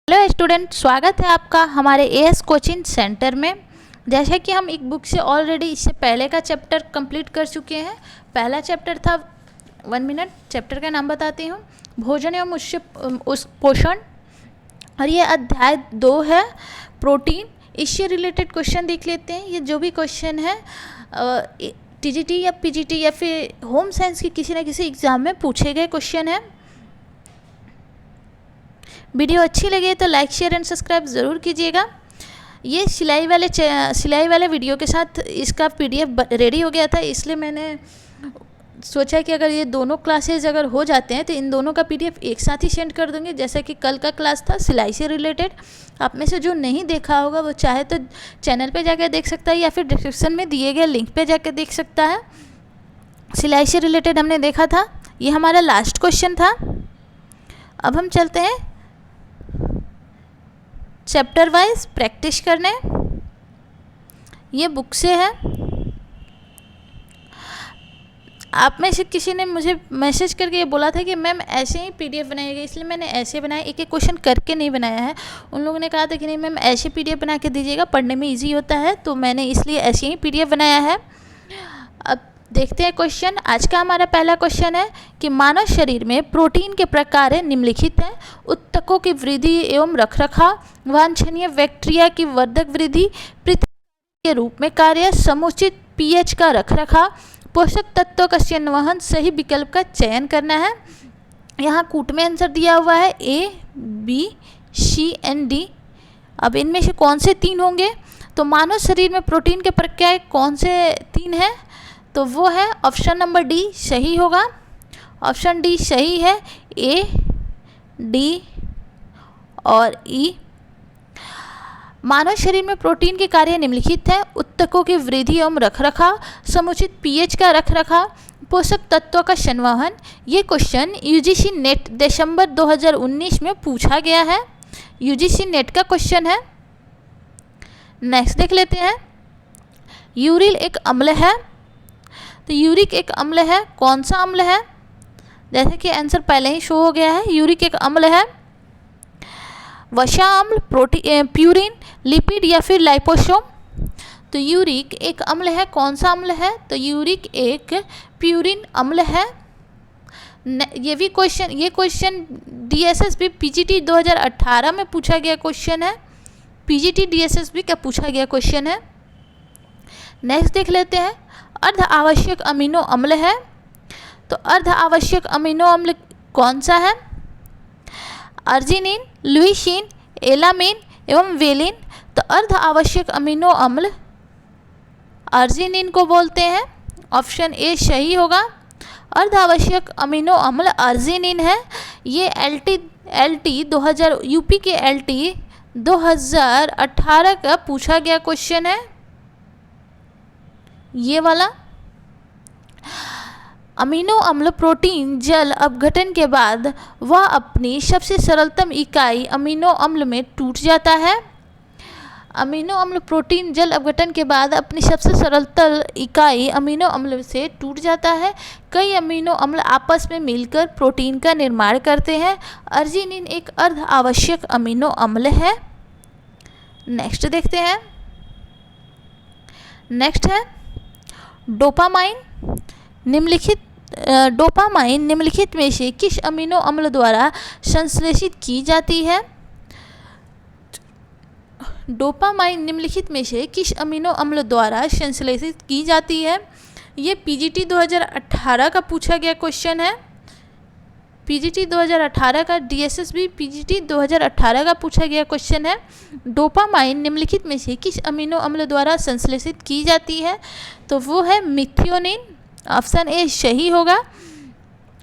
Hello student, स्वागत है आपका हमारे एएस कोचिंग सेंटर में। जैसे कि हम एक बुक से ऑलरेडी इससे पहले का चैप्टर कंप्लीट कर चुके हैं। पहला चैप्टर था 1 मिनट। चैप्टर का नाम बताती हूँ, भोजन एवं उस पोषण। और ये अध्याय 2 है, प्रोटीन। इससे रिलेटेड क्वेश्चन देख लेते हैं। ये जो भी क्वेश्चन है टीजीटी या पीजीटी या फिर होम साइंस की किसी न किसी एग्ज़ाम में पूछे गए क्वेश्चन है। वीडियो अच्छी लगे तो लाइक शेयर एंड सब्सक्राइब ज़रूर कीजिएगा। ये सिलाई वाले वीडियो के साथ इसका पीडीएफ रेडी हो गया था, इसलिए मैंने सोचा कि अगर ये दोनों क्लासेस अगर हो जाते हैं तो इन दोनों का पीडीएफ एक साथ ही सेंड कर दूँगी। जैसा कि कल का क्लास था सिलाई से रिलेटेड, आप में से जो नहीं देखा होगा वो चाहे तो चैनल पे जाकर देख सकता है या फिर डिस्क्रिप्शन में दिए गए लिंक पे जाकर देख सकता है। सिलाई से रिलेटेड हमने देखा था, ये हमारा लास्ट क्वेश्चन था। अब हम चलते हैं चैप्टर वाइज प्रैक्टिस करने। ये बुक से है। आप में से किसी ने मुझे मैसेज करके ये बोला था कि मैम ऐसे ही पीडीएफ बनाइएगा, इसलिए मैंने ऐसे बनाया, एक एक क्वेश्चन करके नहीं बनाया है। उन लोगों ने कहा था कि नहीं मैम ऐसे पीडीएफ बना के दीजिएगा, पढ़ने में इजी होता है, तो मैंने इसलिए ऐसे ही पीडीएफ बनाया है। अब देखते हैं क्वेश्चन। आज का हमारा पहला क्वेश्चन है कि मानव शरीर में प्रोटीन के प्रकार निम्नलिखित हैं। उत्तकों की वृद्धि एवं रखरखाव, वांछनीय बैक्टीरिया की वर्धक वृद्धि, पृथक के रूप में कार्य, समुचित पीएच का रखरखाव, पोषक तत्वों का संवहन। सही विकल्प का चयन करना है। यहाँ कूट में आंसर दिया हुआ है ए, बी, सी एंड डी। अब इनमें से कौन से 3 होंगे? तो मानव शरीर में प्रोटीन के प्रकार कौन से 3 हैं? तो वो है ऑप्शन नंबर डी सही होगा। ऑप्शन डी सही है, ए, डी और ई। मानव शरीर में प्रोटीन के कार्य निम्नलिखित हैं। उत्तकों की वृद्धि एवं रखरखाव, समुचित पीएच का रखरखाव, पोषक तत्वों का संवहन। ये क्वेश्चन यूजीसी नेट दिसंबर 2019 में पूछा गया है। यूजीसी नेट का क्वेश्चन है। नेक्स्ट देख लेते हैं। यूरिल एक अम्ल है, तो यूरिक एक अम्ल है, कौन सा अम्ल है? जैसे कि आंसर पहले ही शो हो गया है, यूरिक एक अम्ल है। वसा अम्ल, प्यूरिन, लिपिड या फिर लाइपोसोम। तो यूरिक एक अम्ल है, कौन सा अम्ल है? तो यूरिक एक प्यूरिन अम्ल है। ये क्वेश्चन डीएसएसबी पीजीटी 2018 में पूछा गया क्वेश्चन है। पीजीटी डीएसएसबी का पूछा गया क्वेश्चन है। नेक्स्ट देख लेते हैं। अर्ध आवश्यक अमीनो अम्ल है, तो अर्ध आवश्यक अमीनो अम्ल कौन सा है? अर्जिनिन, लुइसिन, एलामिन एवं वेलिन। तो अर्ध आवश्यक अमीनो अम्ल अर्जिनिन को बोलते हैं। ऑप्शन ए सही होगा। अर्ध आवश्यक अमीनो अम्ल अर्जिनिन है। ये एलटी 2000 यूपी के एलटी 2018 का पूछा गया क्वेश्चन है, ये वाला। अमीनो अम्ल प्रोटीन जल अपघटन के बाद वह अपनी सबसे सरलतम इकाई अमीनो अम्ल में टूट जाता है। अमीनो अम्ल प्रोटीन जल अपघटन के बाद अपनी सबसे सरलतम इकाई अमीनो अम्ल से टूट जाता है। कई अमीनो अम्ल आपस में मिलकर प्रोटीन का निर्माण करते हैं। अर्जिनिन एक अर्ध आवश्यक अमीनो अम्ल है। नेक्स्ट देखते हैं। नेक्स्ट है डोपामाइन। डोपामाइन निम्नलिखित में से किस अमीनो अम्ल द्वारा संश्लेषित की जाती है? डोपामाइन निम्नलिखित में से किस अमीनो अम्ल द्वारा संश्लेषित की जाती है? ये पीजीटी 2018 का पूछा गया क्वेश्चन है। पीजीटी 2018 का डीएसएसबी पीजीटी 2018 का पूछा गया क्वेश्चन है। डोपामाइन निम्नलिखित में से किस अमीनो अम्ल द्वारा संश्लेषित की जाती है? तो वो है मिथियोनिन। ऑप्शन ए सही होगा।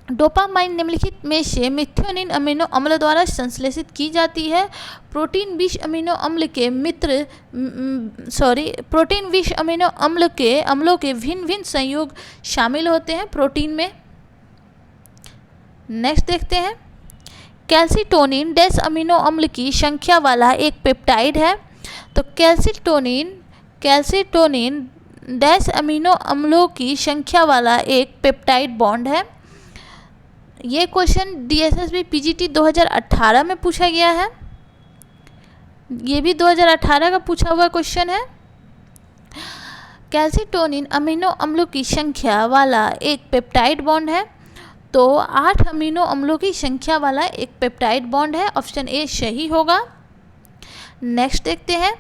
डोपामाइन निम्नलिखित में से मिथियोनिन अमीनो अम्ल द्वारा संश्लेषित की जाती है। प्रोटीन 20 अमीनो अम्लों के भिन्न भिन्न संयोग शामिल होते हैं प्रोटीन में। नेक्स्ट देखते हैं। कैल्सिटोनिन डैश अमीनो अम्ल की संख्या वाला एक पेप्टाइड है। तो कैल्सिटोनिन डैश अमीनो अम्लों की संख्या वाला एक पेप्टाइड बॉन्ड है। ये क्वेश्चन डीएसएसबी पीजीटी 2018 में पूछा गया है। ये भी 2018 का पूछा हुआ क्वेश्चन है। कैल्सीटोनिन अमीनो अम्लों की संख्या वाला एक पेप्टाइड बॉन्ड है। तो 8 अमीनो अम्लों की संख्या वाला एक पेप्टाइड बॉन्ड है। ऑप्शन ए सही होगा। नेक्स्ट देखते हैं,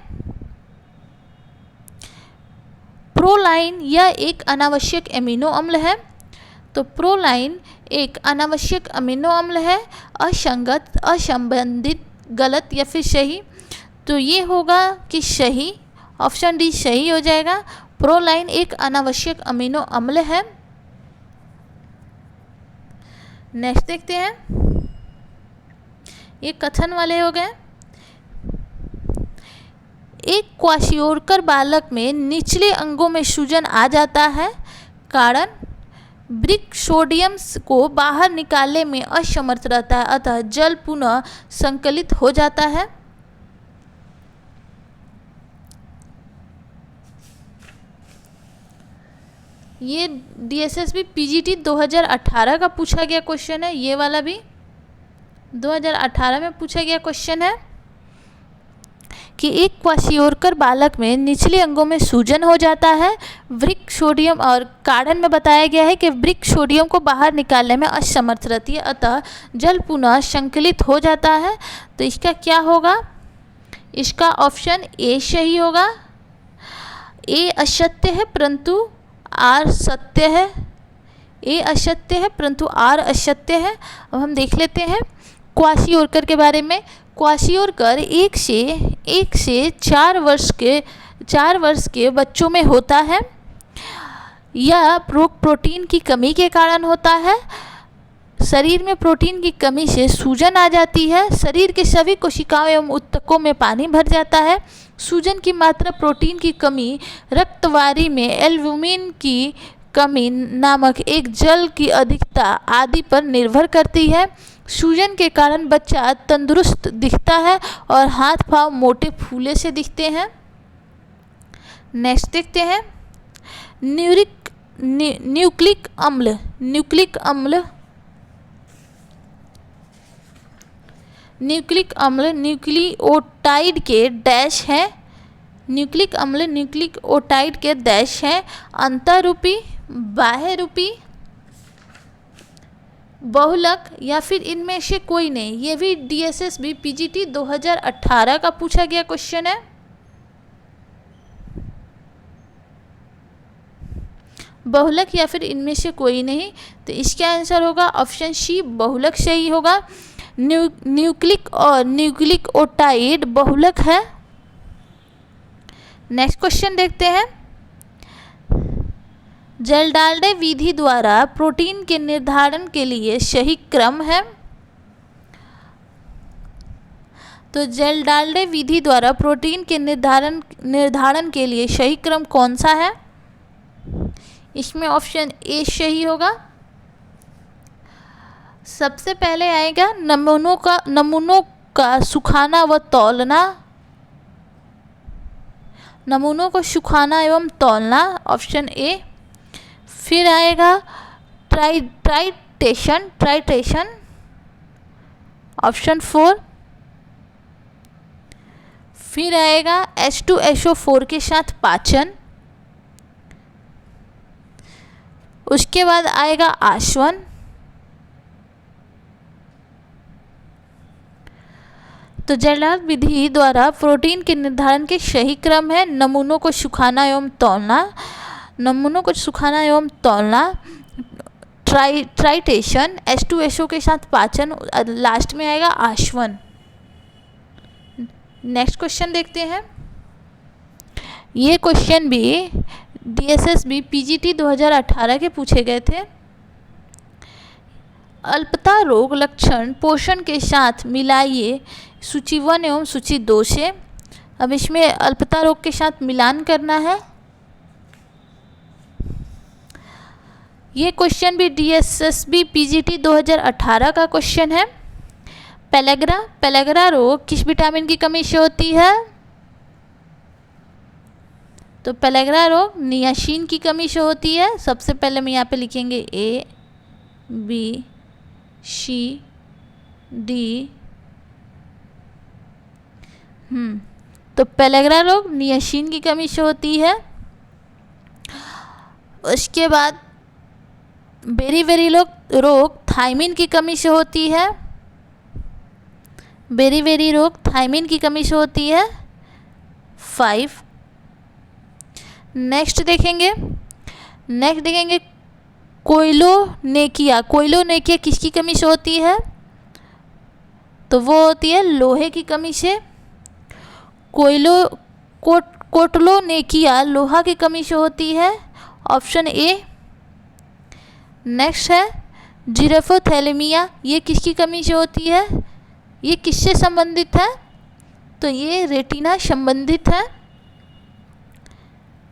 प्रोलाइन यह एक अनावश्यक अमीनो अम्ल है। तो प्रोलाइन एक अनावश्यक अमीनो अम्ल है। असंगत, असंबंधित, गलत या फिर सही। तो ये होगा कि सही, ऑप्शन डी सही हो जाएगा। प्रोलाइन एक अनावश्यक अमीनो अम्ल है। नेक्स्ट देखते हैं, ये कथन वाले हो गए। एक क्वाशियोरकर बालक में निचले अंगों में सूजन आ जाता है। कारण, वृक्क सोडियम को बाहर निकालने में असमर्थ रहता है, अतः जल पुनः संकलित हो जाता है। ये DSSB PGT 2018 का पूछा गया क्वेश्चन है। ये वाला भी 2018 में पूछा गया क्वेश्चन है कि एक क्वाशियोरकर बालक में निचले अंगों में सूजन हो जाता है। वृक्क सोडियम, और कारण में बताया गया है कि वृक्क सोडियम को बाहर निकालने में असमर्थ रहती है, अतः जल पुनः संकलित हो जाता है। तो इसका क्या होगा? इसका ऑप्शन ए सही होगा। ए असत्य है परंतु आर सत्य है। ए असत्य है परंतु आर असत्य है। अब हम देख लेते हैं क्वाशियोरकर के बारे में। क्वाशियोरकर 1 से 4 वर्ष के बच्चों में होता है। यह प्रोटीन की कमी के कारण होता है। शरीर में प्रोटीन की कमी से सूजन आ जाती है। शरीर के सभी कोशिकाओं एवं ऊतकों में पानी भर जाता है। सूजन की मात्रा, प्रोटीन की कमी, रक्तवारी में एल्बुमिन की कमी नामक एक जल की अधिकता आदि पर निर्भर करती है। सूजन के कारण बच्चा तंदुरुस्त दिखता है और हाथ पांव मोटे फूले से दिखते हैं। नेक्स्ट देखते हैं, न्यूक्लिक अम्ल। न्यूक्लिक अम्ल न्यूक्लियोटाइड के डैश है। न्यूक्लिक अम्ल न्यूक्लियोटाइड के डैश है। अंतःरूपी, बाह्यरूपी, बहुलक या फिर इनमें से कोई नहीं। ये भी DSSB PGT 2018 का पूछा गया क्वेश्चन है। बहुलक या फिर इनमें से कोई नहीं। तो इसका आंसर होगा ऑप्शन सी, बहुलक सही होगा। न्यूक्लिक और न्यूक्लियोटाइड बहुलक है। नेक्स्ट क्वेश्चन देखते हैं, जेल्डाल्डे विधि द्वारा प्रोटीन के निर्धारण के लिए सही क्रम है। तो जेल्डाल्डे विधि द्वारा प्रोटीन के निर्धारण के लिए सही क्रम कौन सा है? इसमें ऑप्शन ए सही होगा। सबसे पहले आएगा नमूनों का सुखाना व तौलना। नमूनों को सुखाना एवं तौलना, ऑप्शन ए। फिर आएगा ट्राइटेशन, ऑप्शन 4। फिर आएगा H2SO4 के साथ पाचन। उसके बाद आएगा आसवन। तो जेल्डाल्डे विधि द्वारा प्रोटीन के निर्धारण के सही क्रम है नमूनों को सुखाना एवं तौलना, ट्राइटेशन, H2SO के साथ पाचन, लास्ट में आएगा आसवन। नेक्स्ट क्वेश्चन देखते हैं। ये क्वेश्चन भी DSSB PGT 2018 के पूछे गए थे। अल्पता रोग लक्षण पोषण के साथ मिलाइए सूची 1 एवं सूची 2 से। अब इसमें अल्पता रोग के साथ मिलान करना है। ये क्वेश्चन भी DSSB PGT 2018 का क्वेश्चन है। पेलेग्रा रोग किस विटामिन की कमी से होती है? तो पेलेग्रा रोग नियासिन की कमी से होती है। सबसे पहले हम यहाँ पे लिखेंगे A, B, C, D। तो पेलेग्रा रोग नियासिन की कमी से होती है। उसके बाद बेरी रोग थायमिन की कमी से होती है। बेरी रोग थायमिन की कमी से होती है। 5। नेक्स्ट देखेंगे कोइलोनेकिया किसकी कमी से होती है? तो वो होती है लोहे की कमी से। कोटलोनेकिया लोहा की कमी से होती है, ऑप्शन ए। नेक्स्ट है जिरेफोथैलेमिया, ये किसकी कमी से होती है? ये किससे संबंधित है? तो ये रेटिना संबंधित है,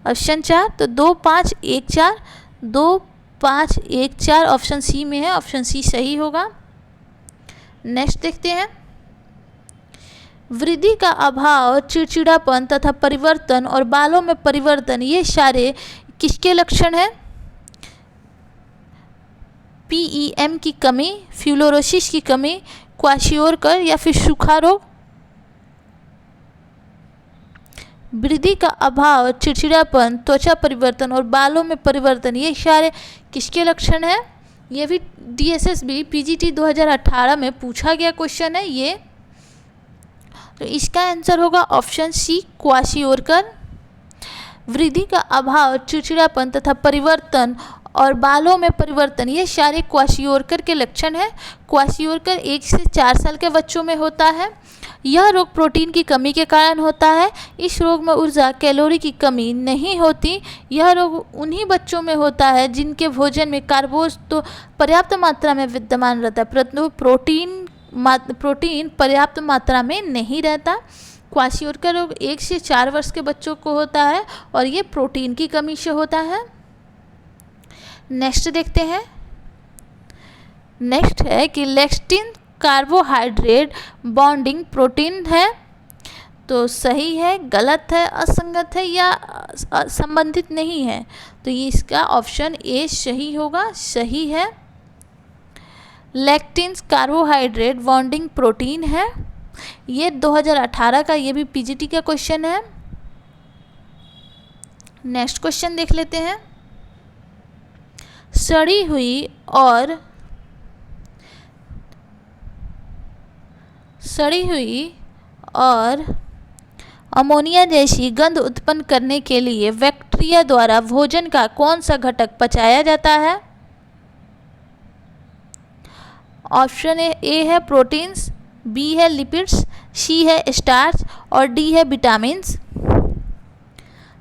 ऑप्शन 4। तो 2, 5, 1, 4 2, 5, 1, 4 ऑप्शन सी में है, ऑप्शन सी सही होगा। नेक्स्ट देखते हैं, वृद्धि का अभाव, चिड़चिड़ापन तथा परिवर्तन और बालों में परिवर्तन, ये सारे किसके लक्षण हैं? PEM की कमी, फ्लोरोसिस की कमी, क्वाशियोरकर या फिर सूखा रोग। वृद्धि का अभाव, चिड़चिड़ापन, त्वचा परिवर्तन और बालों में परिवर्तन, ये सारे किसके लक्षण हैं? ये भी DSSB PGT 2018 में पूछा गया क्वेश्चन है ये। तो इसका आंसर होगा ऑप्शन सी, क्वाशियोरकर। वृद्धि का अभाव, चिड़चिड़ापन तथा परिवर्तन और बालों में परिवर्तन, ये सारे क्वाशियोरकर के लक्षण हैं। क्वाशियोरकर 1 से 4 साल के बच्चों में होता है। यह रोग प्रोटीन की कमी के कारण होता है। इस रोग में ऊर्जा, कैलोरी की कमी नहीं होती। यह रोग उन्हीं बच्चों में होता है जिनके भोजन में कार्बोज तो पर्याप्त मात्रा में विद्यमान रहता है, परंतु प्रोटीन पर्याप्त मात्रा में नहीं रहता। क्वाशियोरकर रोग 1 से 4 वर्ष के बच्चों को होता है और ये प्रोटीन की कमी से होता है। नेक्स्ट देखते हैं, नेक्स्ट है कि लेक्टिन कार्बोहाइड्रेट बॉन्डिंग प्रोटीन है। तो सही है, गलत है, असंगत है या संबंधित नहीं है? तो ये इसका ऑप्शन ए सही होगा, सही है। लेक्टिन कार्बोहाइड्रेट बॉन्डिंग प्रोटीन है। ये 2018 का, ये भी PGT का क्वेश्चन है। नेक्स्ट क्वेश्चन देख लेते हैं, सड़ी हुई और अमोनिया जैसी गंध उत्पन्न करने के लिए बैक्टीरिया द्वारा भोजन का कौन सा घटक पचाया जाता है? ऑप्शन ए है प्रोटीन्स, बी है लिपिड्स, सी है स्टार्च और डी है विटामिन्स।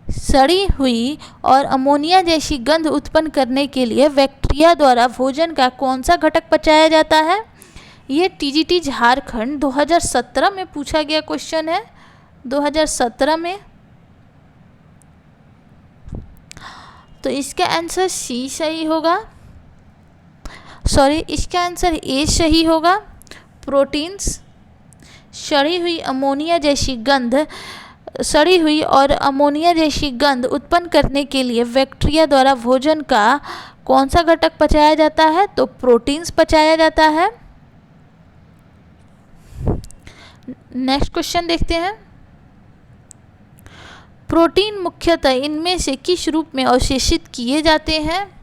सड़ी हुई और अमोनिया जैसी गंध उत्पन्न करने के लिए बैक्टीरिया द्वारा भोजन का कौन सा घटक पचाया जाता है? ये TGT झारखंड 2017 में पूछा गया क्वेश्चन है, 2017 में। तो इसका आंसर सी सही होगा, सॉरी इसका आंसर ए सही होगा, प्रोटीन्स। सड़ी हुई और अमोनिया जैसी गंध उत्पन्न करने के लिए बैक्टीरिया द्वारा भोजन का कौन सा घटक पचाया जाता है? तो प्रोटीन्स पचाया जाता है। नेक्स्ट क्वेश्चन देखते हैं, प्रोटीन मुख्यतः इनमें से किस रूप में अवशोषित किए जाते हैं?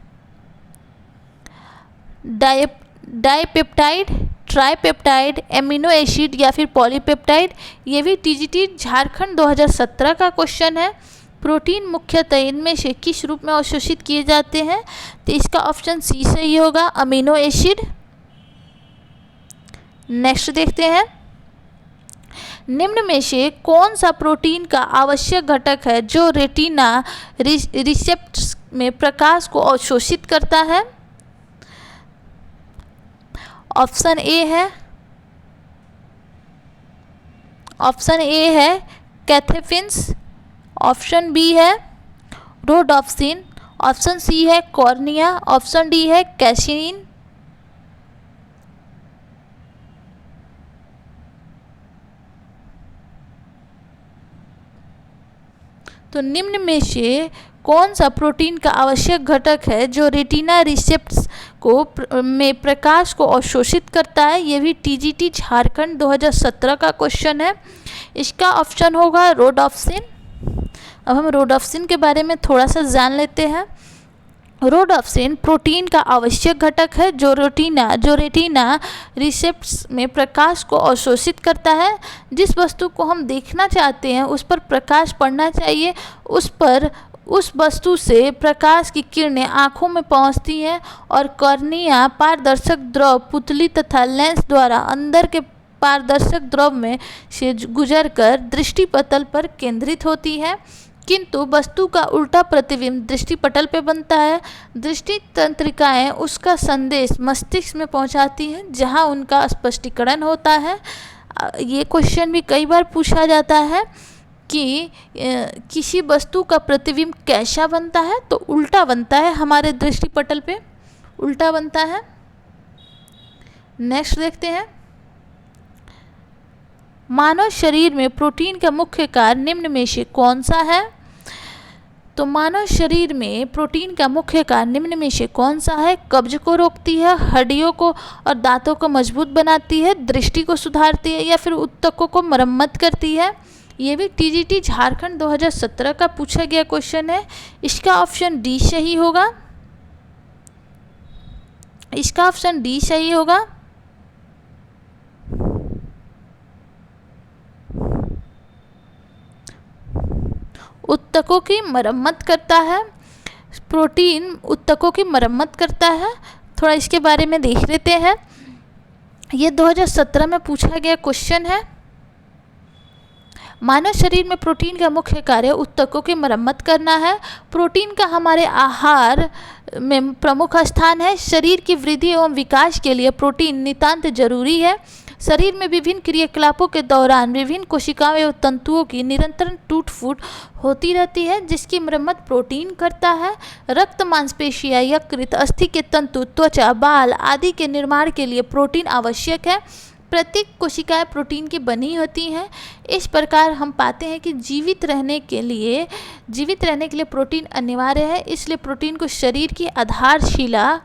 डाइपेप्टाइड, ट्राइपेप्टाइड, एमिनो एसिड या फिर पॉलीपेप्टाइड? ये भी TGT झारखंड 2017 का क्वेश्चन है। प्रोटीन मुख्यतः इनमें से किस रूप में अवशोषित किए जाते हैं? तो इसका ऑप्शन सी सही होगा, अमीनो एसिड। नेक्स्ट देखते हैं, निम्न में से कौन सा प्रोटीन का आवश्यक घटक है जो रेटिना रिसेप्टर्स में प्रकाश को अवशोषित करता है? ऑप्शन ए है कैथेफिन्स, ऑप्शन बी है रोडोप्सिन, ऑप्शन सी है कॉर्निया, ऑप्शन डी है कैसिन। तो निम्न में से कौन सा प्रोटीन का आवश्यक घटक है जो रेटिना रिसेप्टर्स में प्रकाश को अवशोषित करता है? ये भी TGT झारखंड 2017 का क्वेश्चन है। इसका ऑप्शन होगा रोडोप्सिन। अब हम रोडोप्सिन के बारे में थोड़ा सा जान लेते हैं। रोडोप्सिन प्रोटीन का आवश्यक घटक है जो रेटिना रिसेप्टर्स में प्रकाश को अवशोषित करता है। जिस वस्तु को हम देखना चाहते हैं उस पर प्रकाश पड़ना चाहिए, उस वस्तु से प्रकाश की किरणें आँखों में पहुँचती हैं और कॉर्निया पारदर्शक द्रव पुतली तथा लेंस द्वारा अंदर के पारदर्शक द्रव में से गुजरकर दृष्टिपटल पर केंद्रित होती है, किंतु वस्तु का उल्टा प्रतिबिंब दृष्टिपटल पे बनता है। दृष्टि तंत्रिकाएं उसका संदेश मस्तिष्क में पहुंचाती हैं जहां उनका स्पष्टीकरण होता है। ये क्वेश्चन भी कई बार पूछा जाता है कि किसी वस्तु का प्रतिबिंब कैसा बनता है, तो उल्टा बनता है, हमारे दृष्टिपटल पे उल्टा बनता है। नेक्स्ट देखते हैं, मानव शरीर में प्रोटीन का मुख्य कार्य निम्न में से कौन सा है? तो मानव शरीर में प्रोटीन का मुख्य कार्य निम्न में से कौन सा है? कब्ज को रोकती है, हड्डियों को और दांतों को मजबूत बनाती है, दृष्टि को सुधारती है, या फिर ऊतकों को मरम्मत करती है। ये भी टीजीटी झारखंड 2017 का पूछा गया क्वेश्चन है। इसका ऑप्शन डी सही होगा। इसका ऑप्शन डी सही होगा। ऊतकों की मरम्मत करता है। प्रोटीन ऊतकों की मरम्मत करता है। थोड़ा इसके बारे में देख लेते हैं। ये 2017 में पूछा गया क्वेश्चन है। मानव शरीर में प्रोटीन का मुख्य कार्य ऊतकों की मरम्मत करना है। प्रोटीन का हमारे आहार में प्रमुख स्थान है। शरीर की वृद्धि एवं विकास के लिए प्रोटीन नितांत जरूरी है। शरीर में विभिन्न क्रियाकलापों के दौरान विभिन्न कोशिकाओं एवं तंतुओं की निरंतर टूट फूट होती रहती है, जिसकी मरम्मत प्रोटीन करता है। रक्त, मांसपेशियां, यकृत, अस्थि के तंतु, त्वचा, बाल आदि के निर्माण के लिए प्रोटीन आवश्यक है। प्रत्येक कोशिकाएं प्रोटीन की बनी होती हैं। इस प्रकार हम पाते हैं कि जीवित रहने के लिए प्रोटीन अनिवार्य है। इसलिए प्रोटीन को शरीर की आधारशिला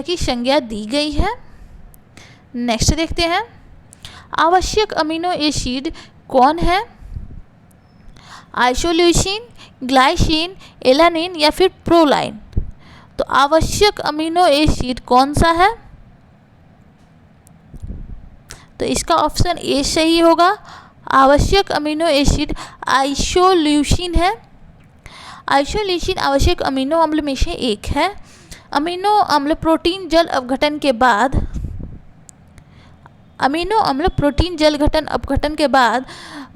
की संज्ञा दी गई है। नेक्स्ट देखते हैं, आवश्यक अमीनो एसिड कौन है? आइसोल्यूसिन, ग्लाइसिन, एलानिन या फिर प्रोलाइन। तो आवश्यक अमीनो एसिड कौन सा है? तो इसका ऑप्शन ए सही होगा। आवश्यक अमीनो एसिड आइसोल्यूसिन है। आइसोल्यूसिन आवश्यक अमीनो अम्ल में से एक है। अमीनो अम्ल प्रोटीन जल अपघटन के बाद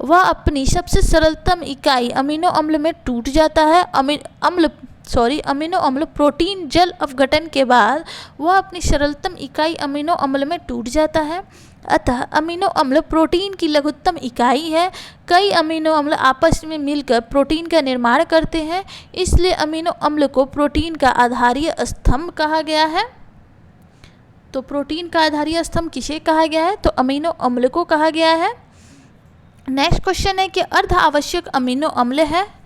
वह अपनी सबसे सरलतम इकाई अमीनो अम्ल में टूट जाता है। अमीनो अम्ल प्रोटीन जल अपघटन के बाद वह अपनी सरलतम इकाई अमीनो अम्ल में टूट जाता है। अतः अमीनो अम्ल प्रोटीन की लघुत्तम इकाई है। कई अमीनो अम्ल आपस में मिलकर प्रोटीन का निर्माण करते हैं, इसलिए अमीनो अम्ल को प्रोटीन का आधारीय स्तंभ कहा गया है। तो प्रोटीन का आधारीय स्तंभ किसे कहा गया है? तो अमीनो अम्ल को कहा गया है। नेक्स्ट क्वेश्चन है कि अर्ध आवश्यक अमीनो अम्ल है।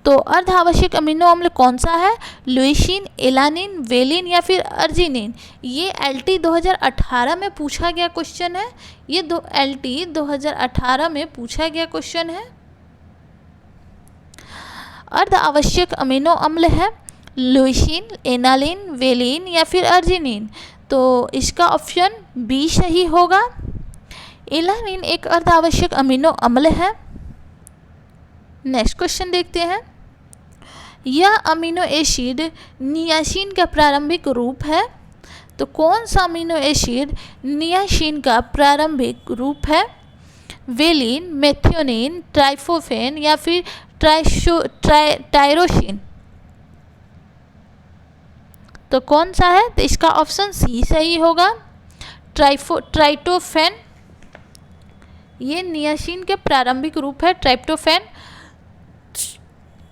तो अर्ध आवश्यक अमीनो अम्ल कौन सा है? ल्यूसीन, एलानिन, वेलिन या फिर अर्जिनिन। ये LT 2018 में पूछा गया क्वेश्चन है। ये LT 2018 में पूछा गया क्वेश्चन है। अर्ध आवश्यक अमीनो अम्ल है ल्यूसीन, एनालिन, वेलिन या फिर अर्जिनिन। तो इसका ऑप्शन बी सही होगा। एलानिन एक अर्ध आवश्यक अमीनो अम्ल है। नेक्स्ट क्वेश्चन देखते हैं, यह अमीनो एसिड नियासिन का प्रारंभिक रूप है। तो कौन सा अमीनो एसिड नियासिन का प्रारंभिक रूप है? वेलिन, मेथियोनिन, ट्राइफोफेन या फिर टायरोसिन। तो कौन सा है? तो इसका ऑप्शन सी सही होगा, ट्राइटोफेन। ये नियासिन के प्रारंभिक रूप है, ट्राइप्टोफेन।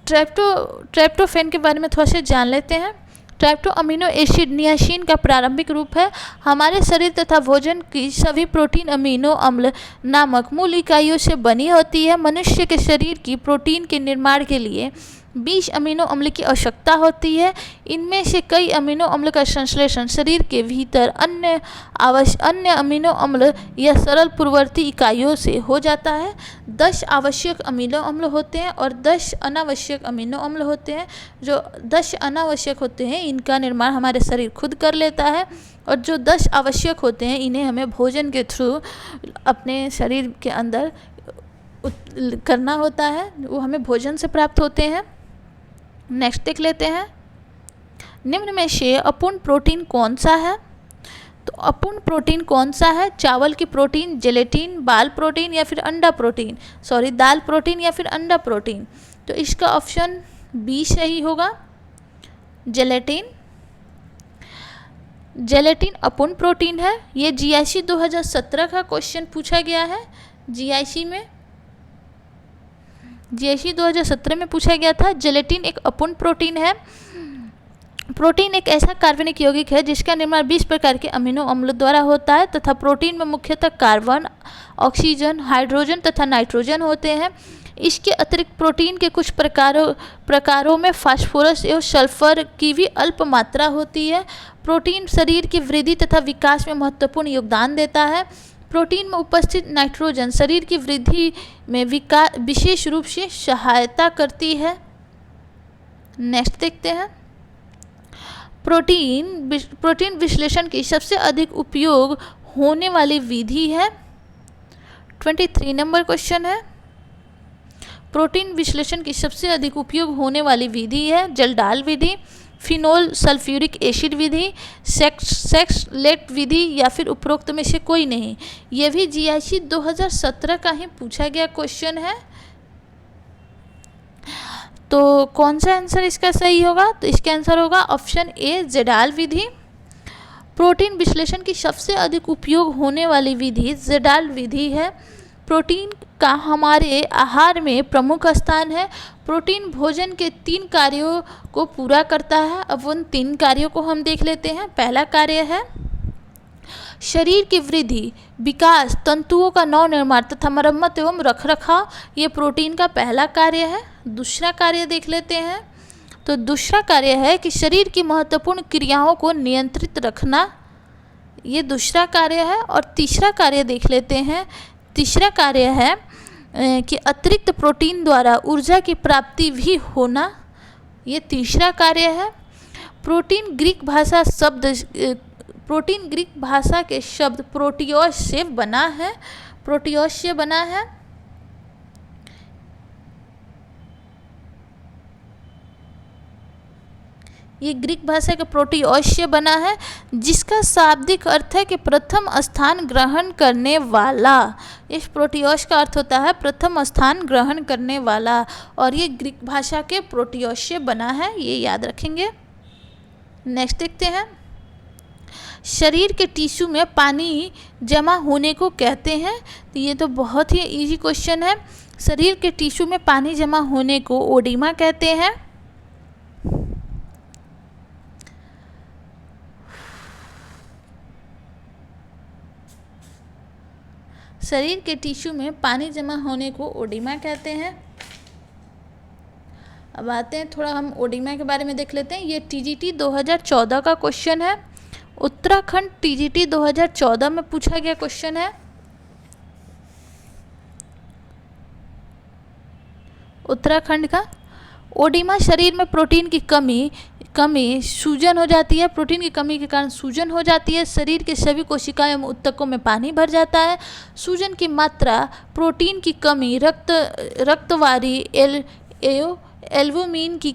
ट्राइप्टोफेन के बारे में थोड़ा सा जान लेते हैं। ट्राइप्टो अमीनो एसिड नियासिन का प्रारंभिक रूप है। हमारे शरीर तथा भोजन की सभी प्रोटीन अमीनो अम्ल नामक मूल इकाइयों से बनी होती है। मनुष्य के शरीर की प्रोटीन के निर्माण के लिए 20 अमीनो अम्ल की आवश्यकता होती है। इनमें से कई अमीनो अम्ल का संश्लेषण शरीर के भीतर अन्य अमीनो अम्ल या सरल पूर्ववर्ती इकाइयों से हो जाता है। 10 आवश्यक अमीनो अम्ल होते हैं और 10 अनावश्यक अमीनो अम्ल होते हैं। जो 10 अनावश्यक होते हैं इनका निर्माण हमारे शरीर खुद कर लेता है, और जो 10 आवश्यक होते हैं इन्हें हमें भोजन के थ्रू अपने शरीर के अंदर करना होता है, वो हमें भोजन से प्राप्त होते हैं। नेक्स्ट देख लेते हैं, निम्न में से अपूर्ण प्रोटीन कौन सा है? तो अपूर्ण प्रोटीन कौन सा है? चावल की प्रोटीन, जेलेटिन, बाल प्रोटीन या फिर अंडा प्रोटीन, दाल प्रोटीन या फिर अंडा प्रोटीन। तो इसका ऑप्शन बी सही होगा, जेलेटिन। जेलेटिन अपूर्ण प्रोटीन है। ये जीआईसी 2017 का क्वेश्चन पूछा गया है। जीआईसी 2017 में पूछा गया था। जेलेटिन एक अपूर्ण प्रोटीन है। प्रोटीन एक ऐसा कार्बनिक यौगिक है जिसका निर्माण 20 प्रकार के अमीनो अम्लों द्वारा होता है तथा प्रोटीन में मुख्यतः कार्बन, ऑक्सीजन, हाइड्रोजन तथा नाइट्रोजन होते हैं। इसके अतिरिक्त प्रोटीन के कुछ प्रकारों में फास्फोरस एवं सल्फर की भी अल्प मात्रा होती है। प्रोटीन शरीर की वृद्धि तथा विकास में महत्वपूर्ण योगदान देता है। प्रोटीन में उपस्थित नाइट्रोजन शरीर की वृद्धि में विशेष रूप से सहायता करती है। नेक्स्ट देखते हैं, प्रोटीन विश्लेषण की सबसे अधिक उपयोग होने वाली विधि है। 23 नंबर क्वेश्चन है, प्रोटीन विश्लेषण की सबसे अधिक उपयोग होने वाली विधि है जलडाल विधि, फिनोल सल्फ्यूरिक एसिड विधि, सेक्सलेट विधि या फिर उपरोक्त में से कोई नहीं। यह भी जीआईसी 2017 का ही पूछा गया क्वेश्चन है। तो कौन सा आंसर इसका सही होगा? तो इसका आंसर होगा ऑप्शन ए, जलडाल विधि। प्रोटीन विश्लेषण की सबसे अधिक उपयोग होने वाली विधि जलडाल विधि है। प्रोटीन का हमारे आहार में प्रमुख स्थान है। प्रोटीन भोजन के 3 कार्यों को पूरा करता है। अब उन 3 कार्यों को हम देख लेते हैं। पहला कार्य है शरीर की वृद्धि, विकास, तंतुओं का नव निर्माण तथा मरम्मत एवं रखरखाव, ये प्रोटीन का पहला कार्य है। दूसरा कार्य देख लेते हैं। तो दूसरा कार्य है कि शरीर की महत्वपूर्ण क्रियाओं को नियंत्रित रखना, ये दूसरा कार्य है। और तीसरा कार्य देख लेते हैं। तीसरा कार्य है कि अतिरिक्त प्रोटीन द्वारा ऊर्जा की प्राप्ति भी होना, ये तीसरा कार्य है। प्रोटीन ग्रीक भाषा के शब्द प्रोटियोस से बना है। ये ग्रीक भाषा के प्रोटियोस से बना है, जिसका शाब्दिक अर्थ है कि प्रथम स्थान ग्रहण करने वाला। इस प्रोटियोस का अर्थ होता है प्रथम स्थान ग्रहण करने वाला, और ये ग्रीक भाषा के प्रोटियोस से बना है, ये याद रखेंगे। नेक्स्ट देखते हैं, शरीर के टिश्यू में पानी जमा होने को कहते हैं। तो ये तो बहुत ही इजी क्वेश्चन है। शरीर के टिश्यू में पानी जमा होने को ओडिमा कहते हैं। शरीर के टिश्यू में पानी जमा होने को ओडिमा कहते हैं। अब आते हैं, थोड़ा हम ओडिमा के बारे में देख लेते हैं। ये टीजीटी 2014 का क्वेश्चन है। उत्तराखंड टीजीटी 2014 में पूछा गया क्वेश्चन है। उत्तराखंड का ओडिमा शरीर में प्रोटीन की कमी सूजन हो जाती है। प्रोटीन की कमी के कारण सूजन हो जाती है। शरीर के सभी कोशिकाओं एवं ऊतकों में पानी भर जाता है। सूजन की मात्रा प्रोटीन की कमी, रक्तवारी एल्बुमिन की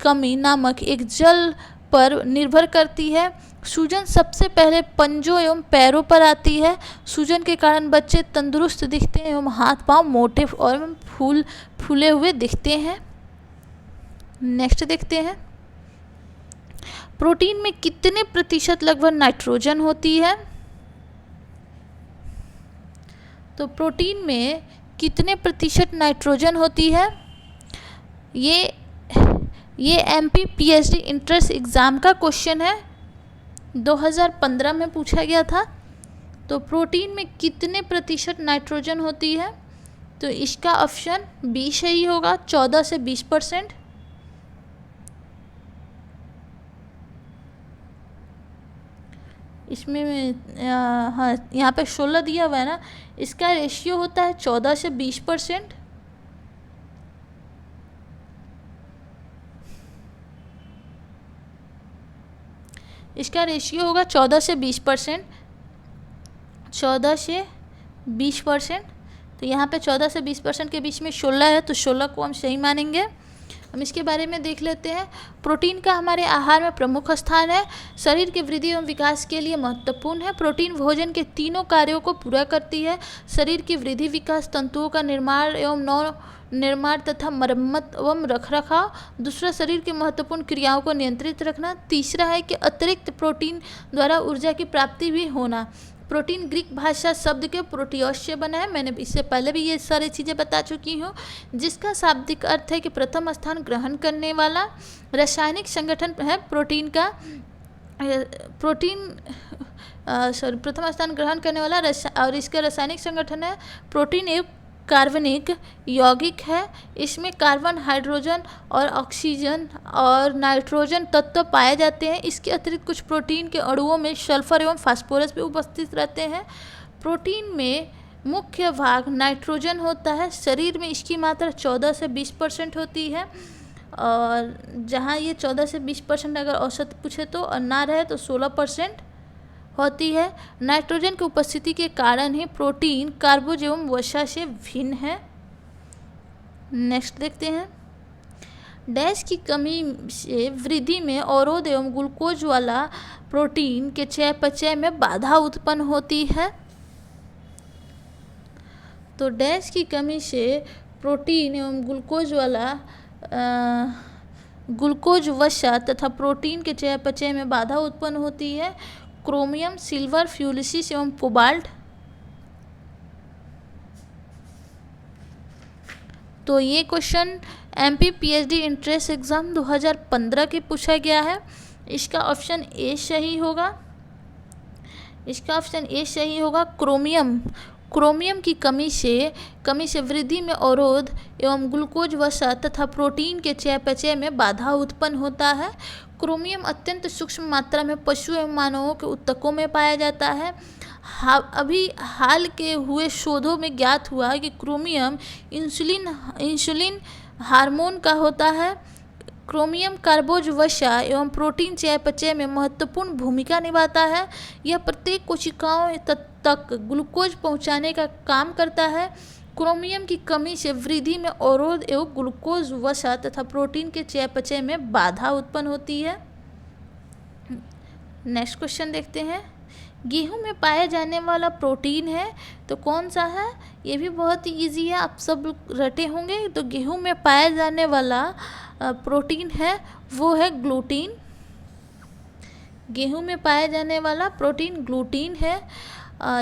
कमी नामक एक जल पर निर्भर करती है। सूजन सबसे पहले पंजों एवं पैरों पर आती है। सूजन के कारण बच्चे तंदुरुस्त दिखते हैं एवं हाथ पांव मोटे और फूले हुए दिखते हैं। नेक्स्ट देखते हैं, प्रोटीन में कितने प्रतिशत लगभग नाइट्रोजन होती है? तो प्रोटीन में कितने प्रतिशत नाइट्रोजन होती है? ये एमपी पीएचडी इंट्रेंस एग्ज़ाम का क्वेश्चन है, 2015 में पूछा गया था। तो प्रोटीन में कितने प्रतिशत नाइट्रोजन होती है? तो इसका ऑप्शन बी सही होगा, 14 से 20%। इसमें हाँ यहाँ पे 16 दिया हुआ है ना, इसका रेशियो होता है 14 से 20%। इसका रेशियो होगा 14 से 20%, 14 से 20%। तो यहाँ पे 14 से 20% के बीच में 16 है, तो 16 को हम सही मानेंगे। हम इसके बारे में देख लेते हैं। प्रोटीन का हमारे आहार में प्रमुख स्थान है, शरीर की वृद्धि एवं विकास के लिए महत्वपूर्ण है। प्रोटीन भोजन के तीनों कार्यों को पूरा करती है, शरीर की वृद्धि, विकास, तंतुओं का निर्माण एवं नव निर्माण तथा मरम्मत एवं रखरखाव। दूसरा, शरीर की महत्वपूर्ण क्रियाओं को नियंत्रित रखना। तीसरा है कि अतिरिक्त प्रोटीन द्वारा ऊर्जा की प्राप्ति भी होना। प्रोटीन ग्रीक भाषा शब्द के प्रोटियोस से बना है, मैंने इससे पहले भी ये सारी चीज़ें बता चुकी हूँ, जिसका शाब्दिक अर्थ है कि प्रथम स्थान ग्रहण करने वाला। रासायनिक संगठन है प्रोटीन का, प्रथम स्थान ग्रहण करने वाला और इसका रासायनिक संगठन है प्रोटीन एक कार्बनिक यौगिक है। इसमें कार्बन, हाइड्रोजन और ऑक्सीजन और नाइट्रोजन तत्व पाए जाते हैं। इसके अतिरिक्त कुछ प्रोटीन के अणुओं में सल्फर एवं फास्फोरस भी उपस्थित रहते हैं। प्रोटीन में मुख्य भाग नाइट्रोजन होता है। शरीर में इसकी मात्रा 14 से 20% होती है, और जहाँ ये 14 से 20% अगर औसत पूछे तो और ना रहे तो 16% होती है। नाइट्रोजन की उपस्थिति के कारण ही प्रोटीन कार्बोज एवं वसा से भिन्न है। नेक्स्ट देखते हैं। डैश की कमी से वृद्धि में अवरोध एवं ग्लूकोज वाला प्रोटीन के चयापचय में बाधा उत्पन्न होती है। तो डैश की कमी से प्रोटीन एवं ग्लूकोज वसा तथा प्रोटीन के चयापचय में बाधा उत्पन्न होती है। क्रोमियम, सिल्वर, फ्यूलिसिस एवं कोबाल्ट। तो ये question MP PhD entrance exam 2015 के पूछा गया है। इसका ऑप्शन ए सही होगा। क्रोमियम की कमी से वृद्धि में अवरोध एवं ग्लूकोज वसा तथा प्रोटीन के चयापचय में बाधा उत्पन्न होता है। क्रोमियम अत्यंत सूक्ष्म मात्रा में पशु एवं मानवों के ऊतकों में पाया जाता है। अभी हाल के हुए शोधों में ज्ञात हुआ है कि क्रोमियम इंसुलिन हार्मोन का होता है। क्रोमियम कार्बोज वसा एवं प्रोटीन चयापचय में महत्वपूर्ण भूमिका निभाता है। यह प्रत्येक कोशिकाओं तक ग्लूकोज पहुंचाने का काम करता है। क्रोमियम की कमी से वृद्धि में अवरोध एवं ग्लूकोज वसा तथा प्रोटीन के चयापचय में बाधा उत्पन्न होती है। नेक्स्ट क्वेश्चन देखते हैं। गेहूं में पाया जाने वाला प्रोटीन है तो कौन सा है? ये भी बहुत ही ईजी है, आप सब रटे होंगे। तो गेहूं में पाया जाने वाला प्रोटीन है वो है ग्लूटीन। गेहूं में पाया जाने वाला प्रोटीन ग्लूटीन है।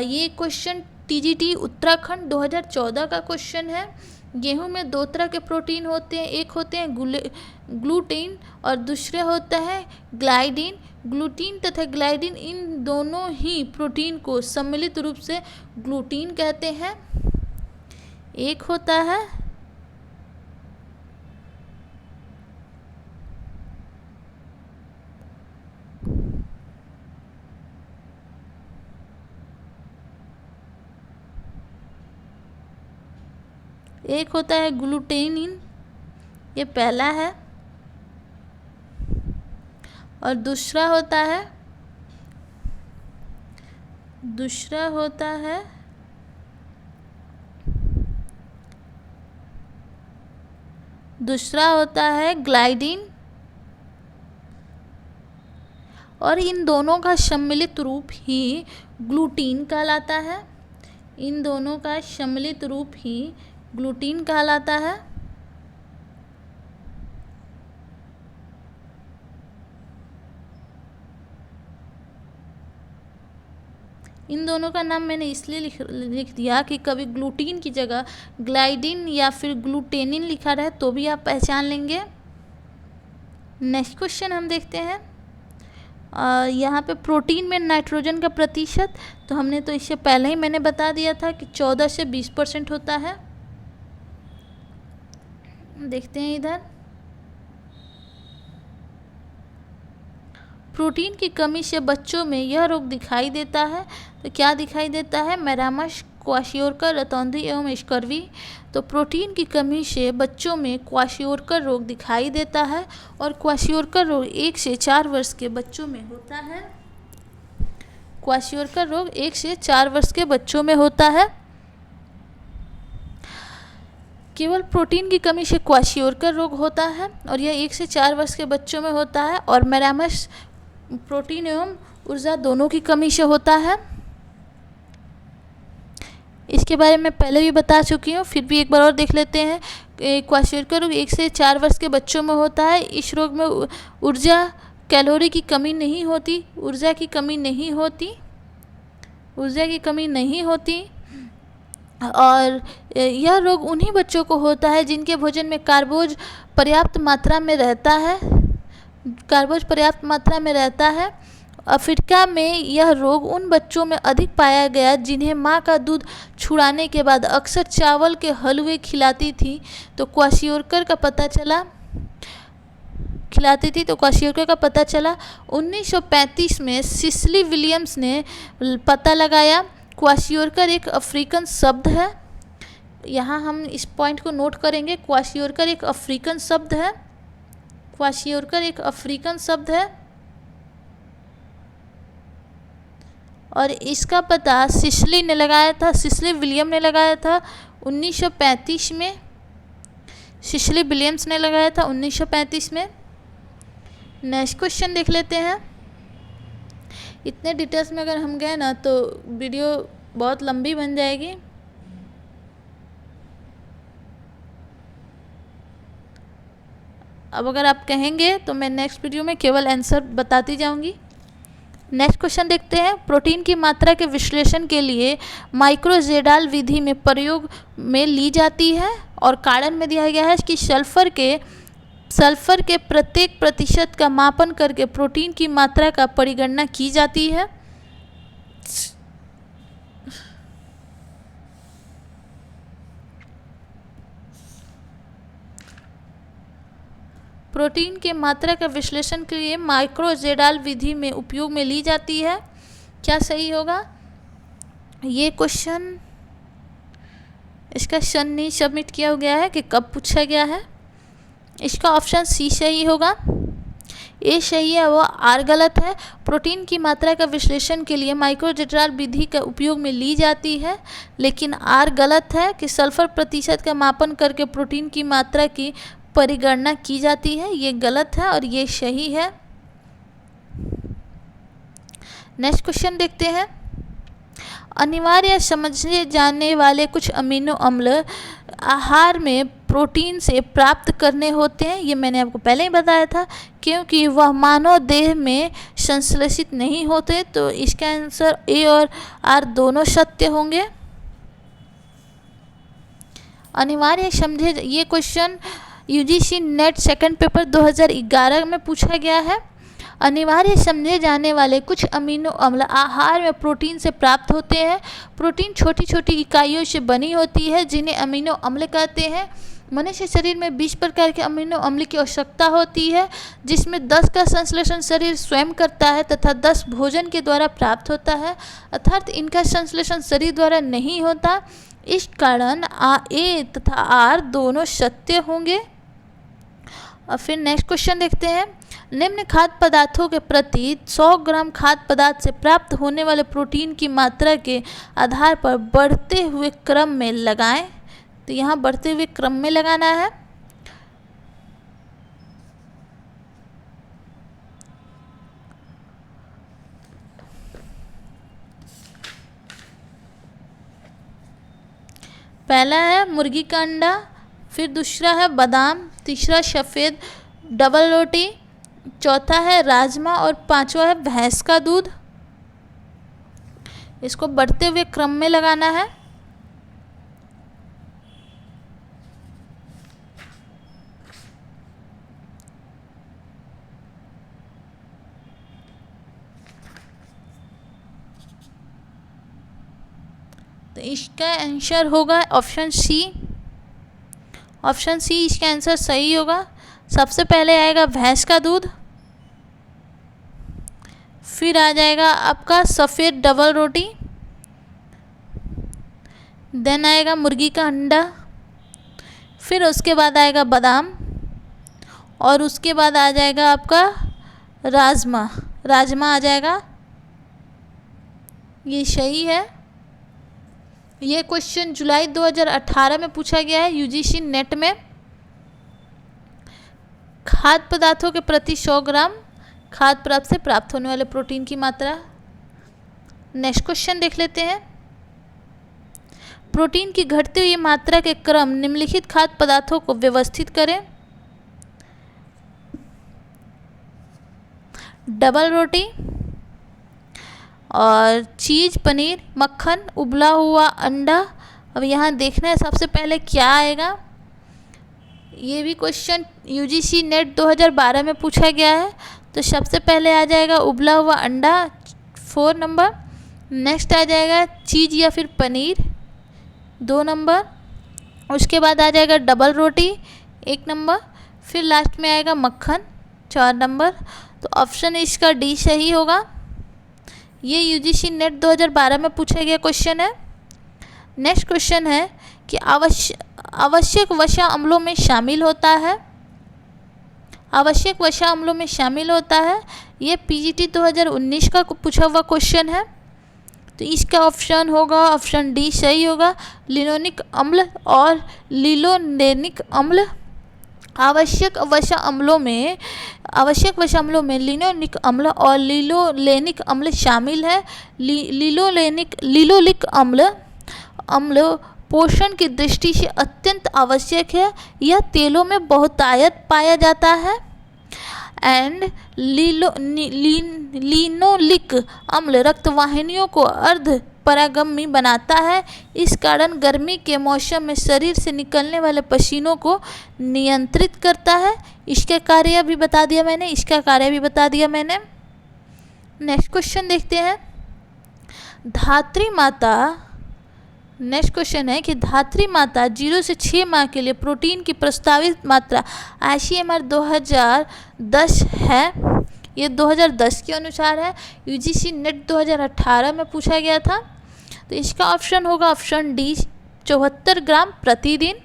ये क्वेश्चन टीजीटी उत्तराखंड 2014 का क्वेश्चन है। गेहूं में दो तरह के प्रोटीन होते हैं, एक होते हैं ग्लूटीन और दूसरे होता है ग्लाइडिन। ग्लूटीन तथा ग्लाइडिन इन दोनों ही प्रोटीन को सम्मिलित रूप से ग्लूटीन कहते हैं। एक होता है ग्लूटेनिन, ये पहला है, और दूसरा होता है ग्लाइडिन। और इन दोनों का सम्मिलित रूप ही ग्लूटीन कहलाता है। इन दोनों का नाम मैंने इसलिए लिख दिया कि कभी ग्लूटीन की जगह ग्लाइडिन या फिर ग्लूटेनिन लिखा रहे तो भी आप पहचान लेंगे। नेक्स्ट क्वेश्चन हम देखते हैं। यहाँ पे प्रोटीन में नाइट्रोजन का प्रतिशत, तो हमने तो इससे पहले ही मैंने बता दिया था कि 14 से 20% होता है। देखते हैं इधर। प्रोटीन की कमी से बच्चों में यह रोग दिखाई देता है। तो क्या दिखाई देता है? मैरामश, क्वाशियोरकर, रतौंधी एवं स्कर्वी। तो प्रोटीन की कमी से बच्चों में क्वाशियोरकर रोग दिखाई देता है और क्वाशियोरकर रोग 1 से 4 वर्ष के बच्चों में होता है। क्वाशियोरकर रोग 1 से 4 वर्ष के बच्चों में होता है। केवल प्रोटीन की कमी से क्वाशियोरकर रोग होता है और यह 1 से 4 वर्ष के बच्चों में होता है। और मैरामश प्रोटीन एवं ऊर्जा दोनों की कमी से होता है। इसके बारे में पहले भी बता चुकी हूँ, फिर भी एक बार और देख लेते हैं। क्वाशियोरकर रोग 1 से 4 वर्ष के बच्चों में होता है। इस रोग में ऊर्जा, कैलोरी की कमी नहीं होती, ऊर्जा की कमी नहीं होती, ऊर्जा की कमी नहीं होती। और यह रोग उन्हीं बच्चों को होता है जिनके भोजन में कार्बोज पर्याप्त मात्रा में रहता है, कार्बोज पर्याप्त मात्रा में रहता है। अफ्रीका में यह रोग उन बच्चों में अधिक पाया गया जिन्हें मां का दूध छुड़ाने के बाद अक्सर चावल के हलवे खिलाती थी। तो क्वाशियोरकर का पता चला, खिलाती थी तो क्वाशियोरकर का पता चला। 1935 में सिसिली विलियम्स ने पता लगाया। क्वाशियोरकर एक अफ्रीकन शब्द है, यहाँ हम इस पॉइंट को नोट करेंगे। क्वाशियोरकर एक अफ्रीकन शब्द है, क्वाशियोरकर एक अफ्रीकन शब्द है और इसका पता सिसिली ने लगाया था, सिसिली विलियम ने लगाया था 1935 में। सिसिली विलियम्स ने लगाया था 1935 में। नेक्स्ट क्वेश्चन देख लेते हैं। इतने डिटेल्स में अगर हम गए ना तो वीडियो बहुत लंबी बन जाएगी। अब अगर आप कहेंगे तो मैं नेक्स्ट वीडियो में केवल आंसर बताती जाऊंगी। नेक्स्ट क्वेश्चन देखते हैं। प्रोटीन की मात्रा के विश्लेषण के लिए माइक्रोजेडाल विधि में प्रयोग में ली जाती है और कारण में दिया गया है कि सल्फर के प्रत्येक प्रतिशत का मापन करके प्रोटीन की मात्रा का परिगणना की जाती है। प्रोटीन के मात्रा का विश्लेषण के लिए माइक्रोजेडाल विधि में उपयोग में ली जाती है। क्या सही होगा? ये क्वेश्चन, इसका सन नहीं सबमिट किया गया है कि कब पूछा गया है। इसका ऑप्शन सी सही होगा। ए सही है, वो आर गलत है। प्रोटीन की मात्रा का विश्लेषण के लिए माइक्रोजेडाल विधि का उपयोग में ली जाती है, लेकिन आर गलत है कि सल्फर प्रतिशत का मापन करके प्रोटीन की मात्रा की परिगणना की जाती है। ये गलत है और ये सही है। नेक्स्ट क्वेश्चन देखते हैं। अनिवार्य समझे जाने वाले कुछ अमीनो अम्ल आहार में प्रोटीन से प्राप्त करने होते हैं। ये मैंने आपको पहले ही बताया था, क्योंकि वह मानव देह में संश्लेषित नहीं होते। तो इसका आंसर ए और आर दोनों सत्य होंगे। अनिवार्य समझे, ये question UGC net second paper 2011 में पूछा गया है। अनिवार्य समझे जाने वाले कुछ अमीनो अम्ल आहार में प्रोटीन से प्राप्त होते हैं। प्रोटीन छोटी छोटी इकाइयों से बनी होती है जिन्हें अमीनो अम्ल कहते हैं। मनुष्य शरीर में 20 प्रकार के अमीनो अम्ल की आवश्यकता होती है, जिसमें 10 का संश्लेषण शरीर स्वयं करता है तथा 10 भोजन के द्वारा प्राप्त होता है, अर्थात इनका संश्लेषण शरीर द्वारा नहीं होता। इस कारण ए तथा आर दोनों सत्य होंगे। और फिर नेक्स्ट क्वेश्चन देखते हैं। निम्न खाद्य पदार्थों के प्रति 100 ग्राम खाद्य पदार्थ से प्राप्त होने वाले प्रोटीन की मात्रा के आधार पर बढ़ते हुए क्रम में लगाएं। तो यहाँ बढ़ते हुए क्रम में लगाना है। पहला है मुर्गी का अंडा, फिर दूसरा है बादाम, तीसरा सफ़ेद डबल रोटी, चौथा है राजमा और पांचवा है भैंस का दूध। इसको बढ़ते हुए क्रम में लगाना है। तो इसका आंसर होगा ऑप्शन सी। ऑप्शन सी इसका आंसर सही होगा। सबसे पहले आएगा भैंस का दूध, फिर आ जाएगा आपका सफ़ेद डबल रोटी, देन आएगा मुर्गी का अंडा, फिर उसके बाद आएगा बादाम, और उसके बाद आ जाएगा आपका राजमा। राजमा आ जाएगा, ये सही है। ये क्वेश्चन जुलाई 2018 में पूछा गया है यूजीसी नेट में। खाद्य पदार्थों के प्रति 100 ग्राम खाद्य पदार्थ से प्राप्त होने वाले प्रोटीन की मात्रा। नेक्स्ट क्वेश्चन देख लेते हैं। प्रोटीन की घटती हुई मात्रा के क्रम निम्नलिखित खाद्य पदार्थों को व्यवस्थित करें। डबल रोटी और चीज़, पनीर, मक्खन, उबला हुआ अंडा। अब यहाँ देखना है सबसे पहले क्या आएगा। ये भी क्वेश्चन यूजीसी नेट 2012 में पूछा गया है। तो सबसे पहले आ जाएगा उबला हुआ अंडा 4 नंबर, नेक्स्ट आ जाएगा चीज़ या फिर पनीर 2 नंबर, उसके बाद आ जाएगा डबल रोटी 1 नंबर, फिर लास्ट में आएगा मक्खन 4 नंबर। तो ऑप्शन इसका डी सही होगा। ये यूजीसी नेट 2012 में पूछा गया क्वेश्चन है। नेक्स्ट क्वेश्चन है कि आवश्यक वसा अम्लों में शामिल होता है। आवश्यक वसा अम्लों में शामिल होता है, ये पीजीटी 2019 का पूछा हुआ क्वेश्चन है। तो इसका ऑप्शन होगा ऑप्शन डी सही होगा, लिनोलिक अम्ल और लिनोलेनिक अम्ल। आवश्यक वसा अम्लों में लिनोलिक अम्ल और लिनोलेनिक अम्ल शामिल है। लिनोलिक अम्ल पोषण की दृष्टि से अत्यंत आवश्यक है। यह तेलों में बहुतायत पाया जाता है। एंड लिनोलिक अम्ल रक्तवाहिनियों को अर्ध परागम्य बनाता है। इस कारण गर्मी के मौसम में शरीर से निकलने वाले पसीनों को नियंत्रित करता है। इसका कार्य भी बता दिया मैंने। नेक्स्ट क्वेश्चन देखते हैं। धात्री माता, नेक्स्ट क्वेश्चन है कि धात्री माता 0 से 6 माह के लिए प्रोटीन की प्रस्तावित मात्रा ICMR 2010 है। ये 2010 के अनुसार है। यूजीसी नेट 2018 में पूछा गया था। तो इसका ऑप्शन होगा ऑप्शन डी 74 ग्राम प्रतिदिन।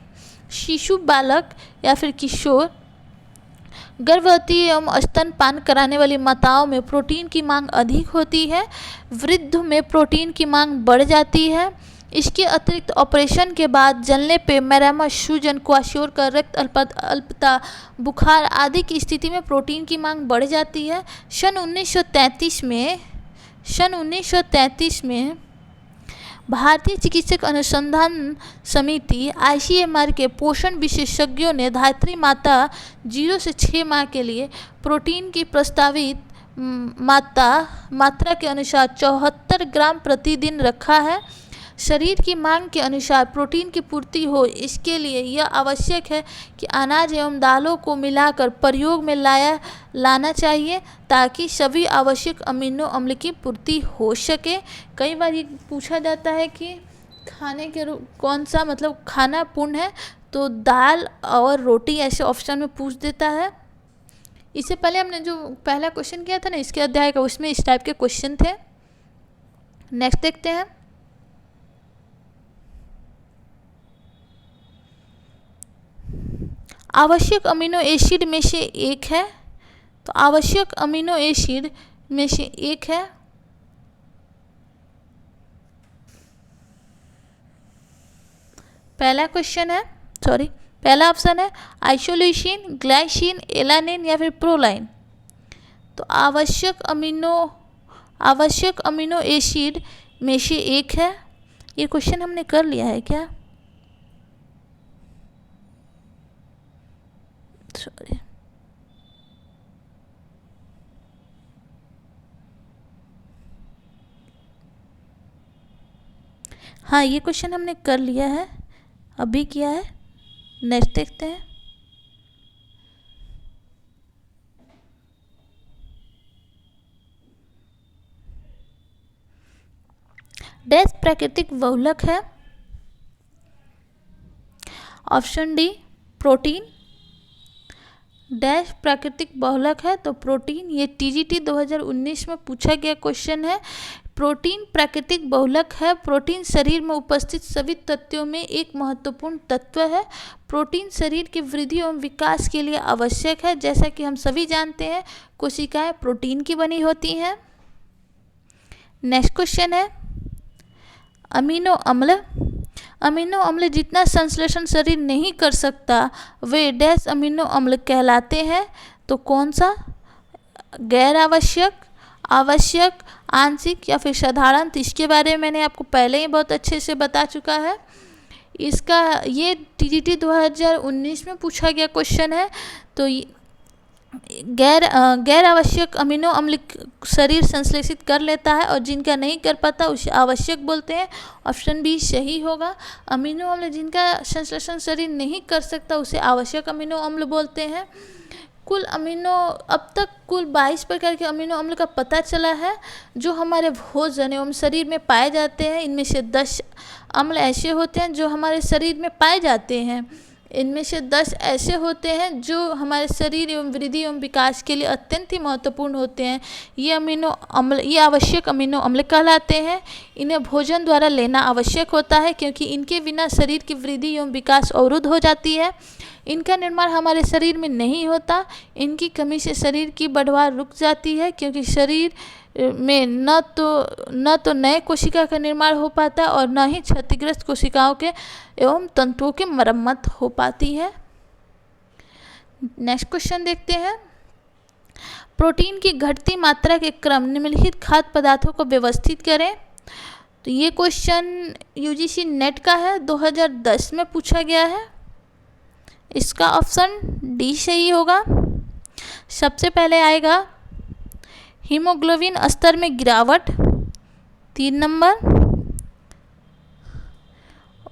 शिशु, बालक या फिर किशोर, गर्भवती एवं स्तनपान कराने वाली माताओं में प्रोटीन की मांग अधिक होती है। वृद्ध में प्रोटीन की मांग बढ़ जाती है। इसके अतिरिक्त ऑपरेशन के बाद जलने पे मैरामा, सूजन, क्वाशोर, रक्त अल्पता, बुखार आदि की स्थिति में प्रोटीन की मांग बढ़ जाती है। सन 1933 में भारतीय चिकित्सक अनुसंधान समिति ICMR के पोषण विशेषज्ञों ने धात्री माता 0 से 6 माह के लिए प्रोटीन की प्रस्तावित मात्रा के अनुसार 74 ग्राम प्रतिदिन रखा है। शरीर की मांग के अनुसार प्रोटीन की पूर्ति हो, इसके लिए यह आवश्यक है कि अनाज एवं दालों को मिलाकर प्रयोग में लाना चाहिए ताकि सभी आवश्यक अमीनो अम्ल की पूर्ति हो सके। कई बार ये पूछा जाता है कि खाने के कौन सा मतलब खाना पूर्ण है, तो दाल और रोटी ऐसे ऑप्शन में पूछ देता है। इससे पहले हमने जो पहला क्वेश्चन किया था ना इसके अध्याय का, उसमें इस टाइप के क्वेश्चन थे। नेक्स्ट देखते हैं। आवश्यक अमीनो एसिड में से एक है। तो आवश्यक अमीनो एसिड में से एक है पहला ऑप्शन है आइसोल्यूसिन, ग्लाइसिन, एलानिन या फिर प्रोलाइन। तो आवश्यक अमीनो एसिड में से एक है। ये क्वेश्चन हमने कर लिया है क्या? सॉरी, हाँ ये क्वेश्चन हमने कर लिया है, अभी किया है। नेक्स्ट देखते हैं। डैश प्राकृतिक बहुलक है। ऑप्शन डी प्रोटीन, डैश प्राकृतिक बहुलक है, तो प्रोटीन। ये टीजीटी 2019 में पूछा गया क्वेश्चन है। प्रोटीन प्राकृतिक बहुलक है। प्रोटीन शरीर में उपस्थित सभी तत्वों में एक महत्वपूर्ण तत्व है। प्रोटीन शरीर की वृद्धि एवं विकास के लिए आवश्यक है। जैसा कि हम सभी जानते हैं, कोशिकाएं प्रोटीन की बनी होती हैं। नेक्स्ट क्वेश्चन है अमीनो अम्ल। अमीनो अम्ल जितना संश्लेषण शरीर नहीं कर सकता वे डैश अमीनो अम्ल कहलाते हैं, तो कौन सा? गैर आवश्यक, आवश्यक, आंशिक या फिर साधारण। तो इसके बारे में मैंने आपको पहले ही बहुत अच्छे से बता चुका है। इसका ये टीजीटी 2019 में पूछा गया क्वेश्चन है। तो गैर आवश्यक अमीनो अम्ल शरीर संश्लेषित कर लेता है और जिनका नहीं कर पाता उसे आवश्यक बोलते हैं। ऑप्शन बी सही होगा। अमीनो अम्ल जिनका संश्लेषण शरीर नहीं कर सकता उसे आवश्यक अमीनो अम्ल बोलते हैं। अब तक कुल 22 प्रकार के अमीनो अम्ल का पता चला है जो हमारे भोजन एवं शरीर में पाए जाते हैं। इनमें से 10 अम्ल ऐसे होते हैं जो हमारे शरीर में पाए जाते हैं। इनमें से 10 ऐसे होते हैं जो हमारे शरीर एवं वृद्धि एवं विकास के लिए अत्यंत ही महत्वपूर्ण होते हैं। ये आवश्यक अमीनो अम्ल कहलाते हैं। इन्हें भोजन द्वारा लेना आवश्यक होता है क्योंकि इनके बिना शरीर की वृद्धि एवं विकास अवरुद्ध हो जाती है। इनका निर्माण हमारे शरीर में नहीं होता। इनकी कमी से शरीर की बढ़वार रुक जाती है क्योंकि शरीर में न तो नए कोशिका का निर्माण हो पाता और न ही क्षतिग्रस्त कोशिकाओं के एवं तंतुओं की मरम्मत हो पाती है। नेक्स्ट क्वेश्चन देखते हैं। प्रोटीन की घटती मात्रा के क्रम निम्नलिखित खाद्य पदार्थों को व्यवस्थित करें। तो ये क्वेश्चन यूजीसी नेट का है, 2010 में पूछा गया है। इसका ऑप्शन डी सही होगा। सबसे पहले आएगा हीमोग्लोबिन स्तर में गिरावट, 3 नंबर।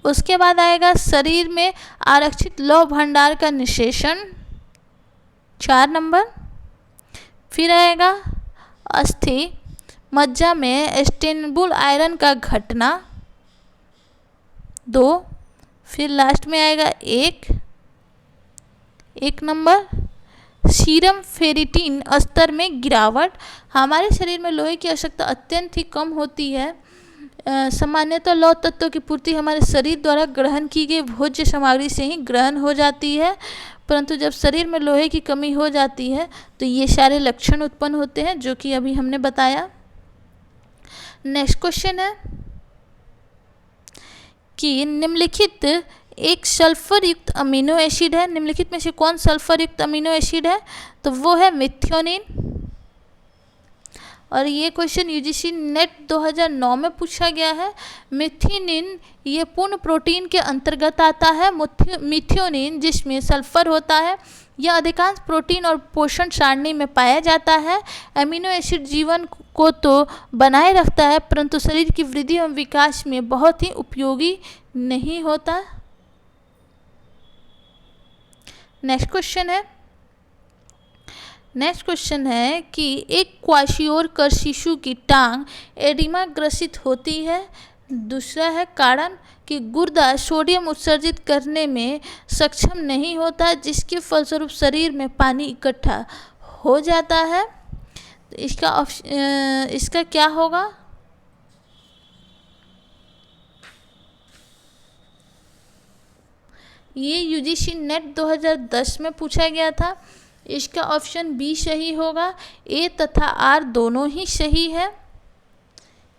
उसके बाद आएगा शरीर में आरक्षित लौह भंडार का निषेचन, 4 नंबर। फिर आएगा अस्थि मज्जा में स्टेनेबल आयरन का घटना, 2। फिर लास्ट में आएगा एक नंबर सीरम फेरिटिन स्तर में गिरावट। हमारे शरीर में लोहे की आवश्यकता अत्यंत ही कम होती है। सामान्यतः लौह तत्वों की पूर्ति हमारे शरीर द्वारा ग्रहण की गई भोज्य सामग्री से ही ग्रहण हो जाती है, परंतु जब शरीर में लोहे की कमी हो जाती है तो ये सारे लक्षण उत्पन्न होते हैं जो कि अभी हमने बताया। नेक्स्ट क्वेश्चन है कि निम्नलिखित एक सल्फर युक्त अमीनो एसिड है। निम्नलिखित में से कौन सल्फर युक्त अमीनो एसिड है? तो वो है मिथ्योनिन। और ये क्वेश्चन यूजीसी नेट 2009 में पूछा गया है। मिथ्योनिन ये पूर्ण प्रोटीन के अंतर्गत आता है। मिथ्योनिन जिसमें सल्फर होता है यह अधिकांश प्रोटीन और पोषण सारणी में पाया जाता है। अमीनो एसिड जीवन को तो बनाए रखता है परंतु शरीर की वृद्धि एवं विकास में बहुत ही उपयोगी नहीं होता। नेक्स्ट क्वेश्चन है कि एक क्वाशियोरकर शिशु की टांग एडिमा ग्रसित होती है। दूसरा है कारण कि गुर्दा सोडियम उत्सर्जित करने में सक्षम नहीं होता जिसके फलस्वरूप शरीर में पानी इकट्ठा हो जाता है। तो इसका क्या होगा? ये यूजीसी नेट 2010 में पूछा गया था। इसका ऑप्शन बी सही होगा। ए तथा आर दोनों ही सही है।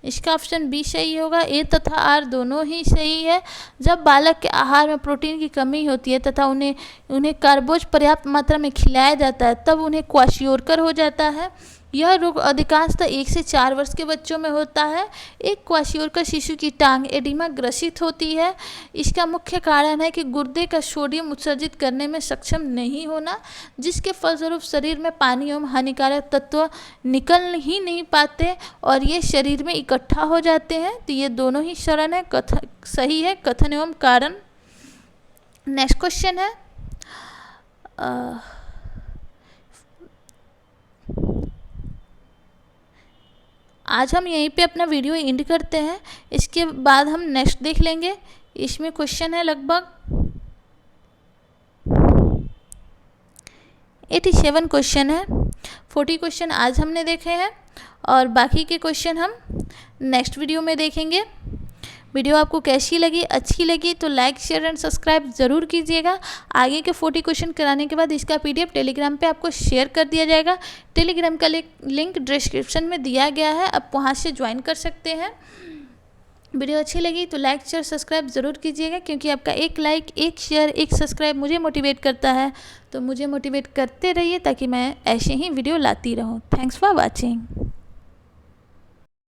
इसका ऑप्शन बी सही होगा। ए तथा आर दोनों ही सही है। जब बालक के आहार में प्रोटीन की कमी होती है तथा उन्हें कार्बोज पर्याप्त मात्रा में खिलाया जाता है तब उन्हें क्वाशियोरकर हो जाता है। यह रोग अधिकांशतः 1 से 4 वर्ष के बच्चों में होता है। एक क्वाशियोरकर शिशु की टांग एडिमा ग्रसित होती है। इसका मुख्य कारण है कि गुर्दे का सोडियम उत्सर्जित करने में सक्षम नहीं होना जिसके फलस्वरूप शरीर में पानी एवं हानिकारक तत्व निकल ही नहीं पाते और ये शरीर में इकट्ठा हो जाते हैं। तो ये दोनों ही शरण है, सही है कथन एवं कारण। नेक्स्ट क्वेश्चन है आज हम यहीं पे अपना वीडियो एंड करते हैं। इसके बाद हम नेक्स्ट देख लेंगे। इसमें क्वेश्चन है लगभग 87 क्वेश्चन है। 40 क्वेश्चन आज हमने देखे हैं और बाकी के क्वेश्चन हम नेक्स्ट वीडियो में देखेंगे। वीडियो आपको कैसी लगी, अच्छी लगी तो लाइक शेयर एंड सब्सक्राइब ज़रूर कीजिएगा। आगे के 40 क्वेश्चन कराने के बाद इसका PDF टेलीग्राम पे आपको शेयर कर दिया जाएगा। टेलीग्राम का लिंक डिस्क्रिप्शन में दिया गया है, आप वहाँ से ज्वाइन कर सकते हैं। वीडियो अच्छी लगी तो लाइक शेयर सब्सक्राइब ज़रूर कीजिएगा, क्योंकि आपका एक लाइक, एक शेयर, एक सब्सक्राइब मुझे मोटिवेट करता है। तो मुझे मोटिवेट करते रहिए ताकि मैं ऐसे ही वीडियो लाती रहूँ। Thanks for watching.